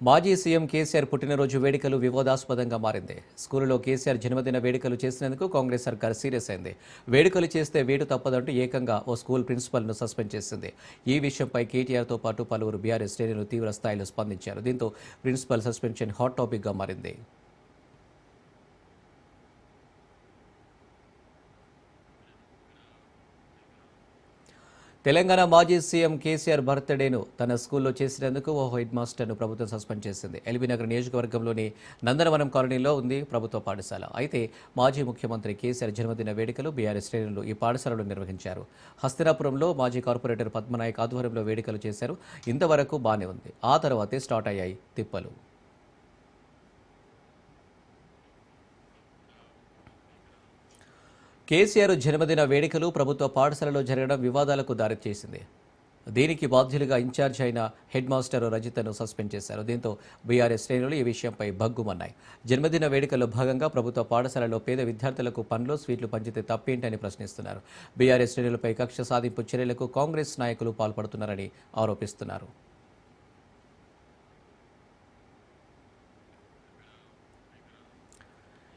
మాజీ సీఎం కేసీఆర్ పుట్టినరోజు వేడుకలు వివాదాస్పదంగా మారింది. స్కూలులో కేసీఆర్ జన్మదిన వేడుకలు చేసినందుకు కాంగ్రెస్ సర్కార్ సీరియస్ అయింది. వేడుకలు చేస్తే వేటు తప్పదంటూ ఏకంగా ఓ స్కూల్ ప్రిన్సిపల్ను సస్పెండ్ చేసింది. ఈ విషయంపై కేటీఆర్తో పాటు పలువురు బీఆర్ఎస్ శ్రేణులు తీవ్ర స్థాయిలో స్పందించారు. దీంతో ప్రిన్సిపల్ సస్పెన్షన్ హాట్ టాపిక్గా మారింది. తెలంగాణ మాజీ సీఎం కేసీఆర్ బర్త్డేను తన స్కూల్లో చేసినందుకు ఓ హెడ్ మాస్టర్ను ప్రభుత్వం సస్పెండ్ చేసింది. ఎల్బీనగర్ నియోజకవర్గంలోని నందనవనం కాలనీలో ఉంది ప్రభుత్వ పాఠశాల. అయితే మాజీ ముఖ్యమంత్రి కేసీఆర్ జన్మదిన వేడుకలు బీఆర్ఎస్ శ్రేణులు ఈ పాఠశాలలో నిర్వహించారు. హస్తినాపురంలో మాజీ కార్పొరేటర్ పద్మనాయక్ ఆధ్వర్యంలో వేడుకలు చేశారు. ఇంతవరకు బానే ఉంది. ఆ తర్వాతే స్టార్ట్ అయ్యాయి తిప్పలు. కేసీఆర్ జన్మదిన వేడుకలు ప్రభుత్వ పాఠశాలలో జరగడం వివాదాలకు దారితీసింది. దీనికి బాధ్యులుగా ఇన్ఛార్జ్ అయిన హెడ్ మాస్టర్ రజితను సస్పెండ్ చేశారు. దీంతో బీఆర్ఎస్ శ్రేణులు ఈ విషయంపై భగ్గుమన్నాయి. జన్మదిన వేడుకల్లో భాగంగా ప్రభుత్వ పాఠశాలలో పేద విద్యార్థులకు పండ్లు స్వీట్లు పంచితే తప్పేంటని ప్రశ్నిస్తున్నారు. బీఆర్ఎస్ శ్రేణులపై కక్ష సాధింపు చర్యలకు కాంగ్రెస్ నాయకులు పాల్పడుతున్నారని ఆరోపిస్తున్నారు.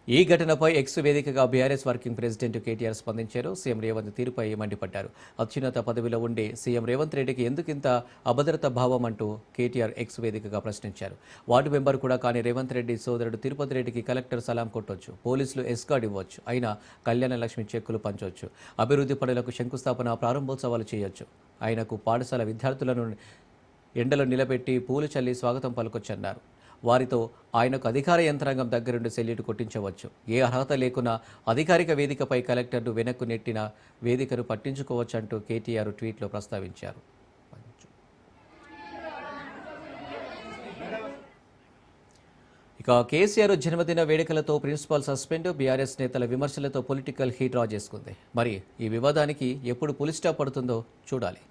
ఈ ఘటనపై ఎక్స్ వేదికగా బీఆర్ఎస్ వర్కింగ్ ప్రెసిడెంట్ కేటీఆర్ స్పందించారు. సీఎం రేవంత్ తీరుపై మండిపడ్డారు. అత్యున్నత పదవిలో ఉండే సీఎం రేవంత్ రెడ్డికి ఎందుకింత అభద్రత భావం అంటూ కేటీఆర్ ఎక్స్ వేదికగా ప్రశ్నించారు. వార్డు మెంబర్ కూడా కానీ రేవంత్ రెడ్డి సోదరుడు తిరుపతి రెడ్డికి కలెక్టర్ సలాం కొట్టొచ్చు, పోలీసులు ఎస్కార్డ్ ఇవ్వచ్చు, అయినా కళ్యాణ లక్ష్మి చెక్కులు పంచవచ్చు, అభివృద్ధి పనులకు శంకుస్థాపన ప్రారంభోత్సవాలు చేయొచ్చు. ఆయనకు పాఠశాల విద్యార్థులను ఎండలో నిలబెట్టి పూలు చల్లి స్వాగతం పలకొచ్చన్నారు. వారితో ఆయనకు అధికార యంత్రాంగం దగ్గరుండి సెల్యూట్ కొట్టించవచ్చు. ఏ అర్హత లేకున్నా అధికారిక వేదికపై కలెక్టర్ను వెనక్కు నెట్టిన వేదికను పట్టించుకోవచ్చంటూ కేటీఆర్ ట్వీట్లో ప్రస్తావించారు. ఇక కేసీఆర్ జన్మదిన వేడుకలతో ప్రిన్సిపాల్ సస్పెండ్, బీఆర్ఎస్ నేతల విమర్శలతో పొలిటికల్ హీట్ డ్రా చేసుకుంది. మరి ఈ వివాదానికి ఎప్పుడు పులి స్టాప్ పడుతుందో చూడాలి.